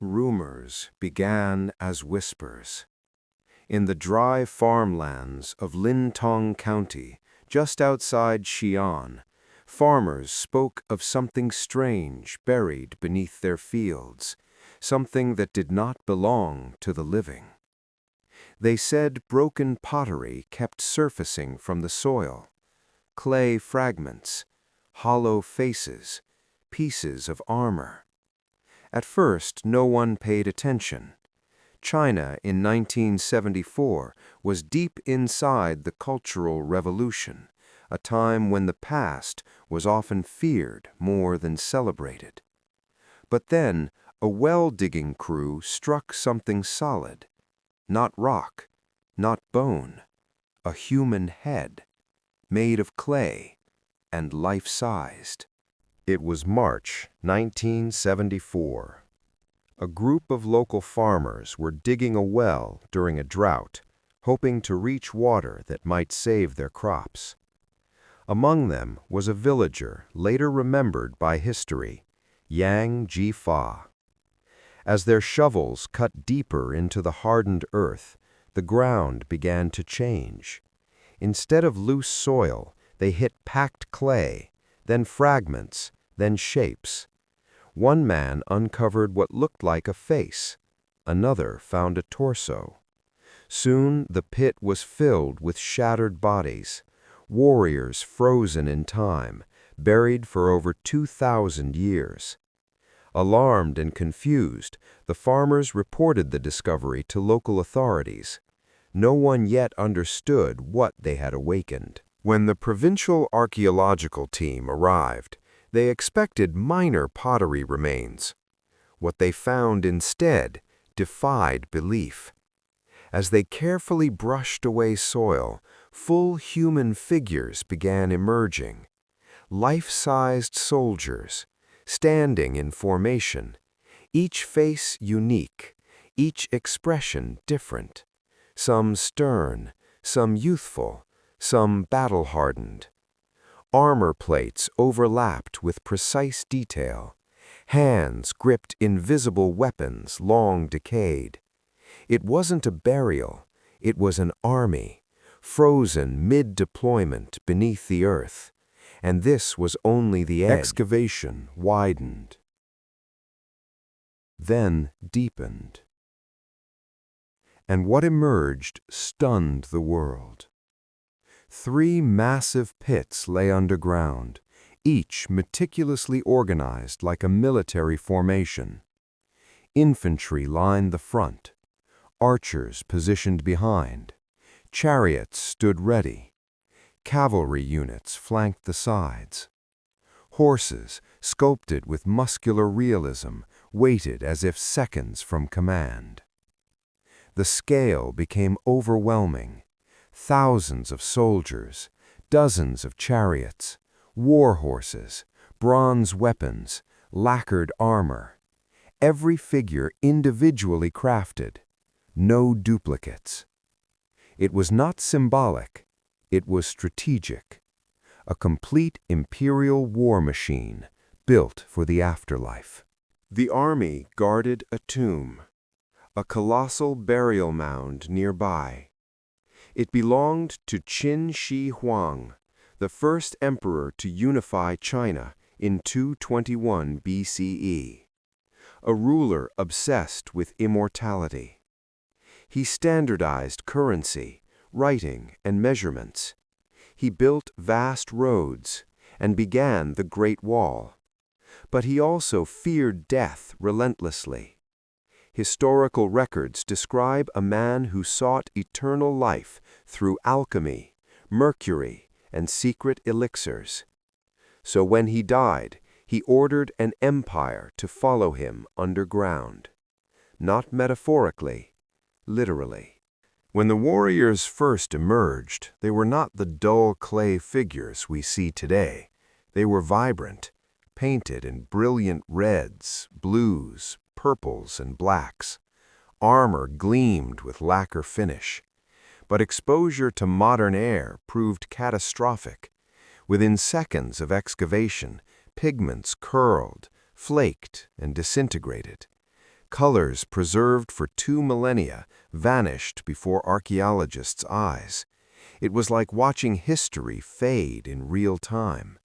Rumors began as whispers. In the dry farmlands of Lintong County, just outside Xi'an, farmers spoke of something strange buried beneath their fields, something that did not belong to the living. They said broken pottery kept surfacing from the soil, clay fragments, hollow faces, pieces of armor. At first, no one paid attention. China in 1974 was deep inside the Cultural Revolution, a time when the past was often feared more than celebrated. But then, a well-digging crew struck something solid. Not rock, not bone, a human head, made of clay and life-sized. It was March 1974. A group of local farmers were digging a well during a drought, hoping to reach water that might save their crops. Among them was a villager later remembered by history, Yang Jifa. As their shovels cut deeper into the hardened earth, the ground began to change. Instead of loose soil, they hit packed clay, then fragments, then shapes. One man uncovered what looked like a face. Another found a torso. Soon the pit was filled with shattered bodies, warriors frozen in time, buried for over 2,000 years. Alarmed and confused, the farmers reported the discovery to local authorities. No one yet understood what they had awakened. When the provincial archaeological team arrived, they expected minor pottery remains. What they found instead defied belief. As they carefully brushed away soil, full human figures began emerging. Life-sized soldiers, standing in formation, each face unique, each expression different. Some stern, some youthful, some battle-hardened. Armor plates overlapped with precise detail. Hands gripped invisible weapons long decayed. It wasn't a burial, it was an army, frozen mid-deployment beneath the earth. And this was only the edge. Excavation widened, then deepened. And what emerged stunned the world. 3 massive pits lay underground, each meticulously organized like a military formation. Infantry lined the front, archers positioned behind, chariots stood ready, cavalry units flanked the sides. Horses, sculpted with muscular realism, waited as if seconds from command. The scale became overwhelming. Thousands of soldiers, dozens of chariots, war horses, bronze weapons, lacquered armor. Every figure individually crafted. No duplicates. It was not symbolic, it was strategic. A complete imperial war machine built for the afterlife. The army guarded a tomb, a colossal burial mound nearby. It belonged to Qin Shi Huang, the first emperor to unify China in 221 BCE, a ruler obsessed with immortality. He standardized currency, writing, and measurements. He built vast roads and began the Great Wall. But he also feared death relentlessly. Historical records describe a man who sought eternal life through alchemy, mercury, and secret elixirs. So when he died, he ordered an empire to follow him underground. Not metaphorically, literally. When the warriors first emerged, they were not the dull clay figures we see today. They were vibrant, painted in brilliant reds, blues, purples, and blacks. Armor gleamed with lacquer finish. But exposure to modern air proved catastrophic. Within seconds of excavation, pigments curled, flaked, and disintegrated. Colors preserved for 2 millennia vanished before archaeologists' eyes. It was like watching history fade in real time.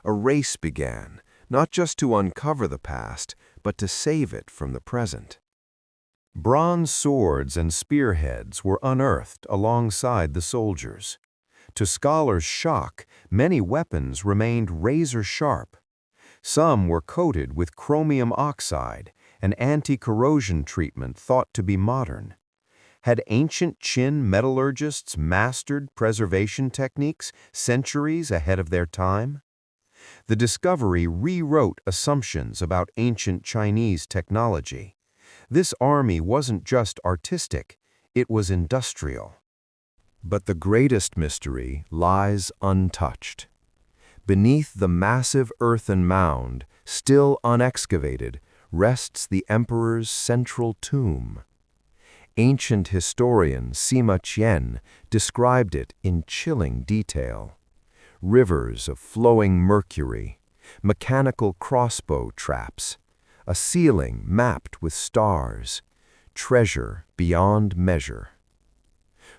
A race began, not just to uncover the past, but to save it from the present. Bronze swords and spearheads were unearthed alongside the soldiers. To scholars' shock, many weapons remained razor-sharp. Some were coated with chromium oxide, an anti-corrosion treatment thought to be modern. Had ancient Qin metallurgists mastered preservation techniques centuries ahead of their time? The discovery rewrote assumptions about ancient Chinese technology. This army wasn't just artistic, it was industrial. But the greatest mystery lies untouched. Beneath the massive earthen mound, still unexcavated, rests the emperor's central tomb. Ancient historian Sima Qian described it in chilling detail. Rivers of flowing mercury, mechanical crossbow traps, a ceiling mapped with stars, treasure beyond measure.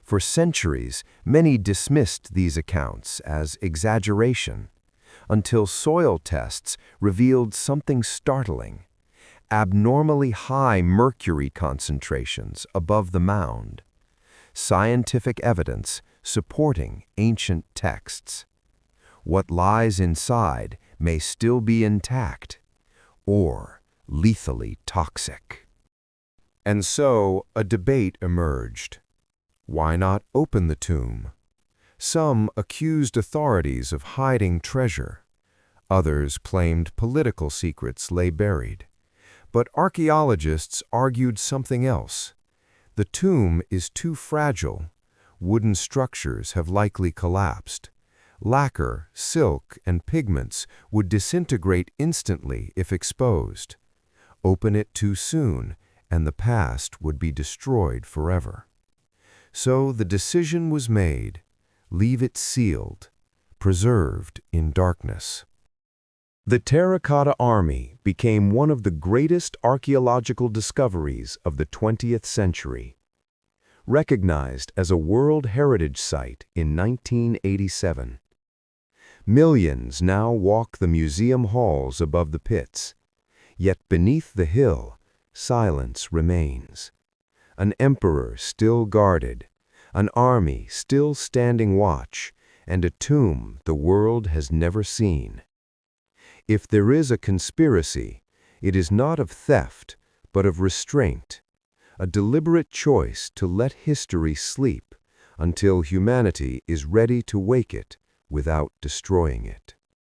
For centuries, many dismissed these accounts as exaggeration, until soil tests revealed something startling: abnormally high mercury concentrations above the mound. Scientific evidence supporting ancient texts. What lies inside may still be intact, or lethally toxic. And so a debate emerged. Why not open the tomb? Some accused authorities of hiding treasure. Others claimed political secrets lay buried. But archaeologists argued something else. The tomb is too fragile. Wooden structures have likely collapsed. Lacquer, silk, and pigments would disintegrate instantly if exposed. Open it too soon, and the past would be destroyed forever. So the decision was made: leave it sealed, preserved in darkness. The Terracotta Army became one of the greatest archaeological discoveries of the 20th century. Recognized as a World Heritage Site in 1987. Millions now walk the museum halls above the pits. Yet beneath the hill, silence remains. An emperor still guarded, an army still standing watch, and a tomb the world has never seen. If there is a conspiracy, it is not of theft, but of restraint, a deliberate choice to let history sleep until humanity is ready to wake it without destroying it.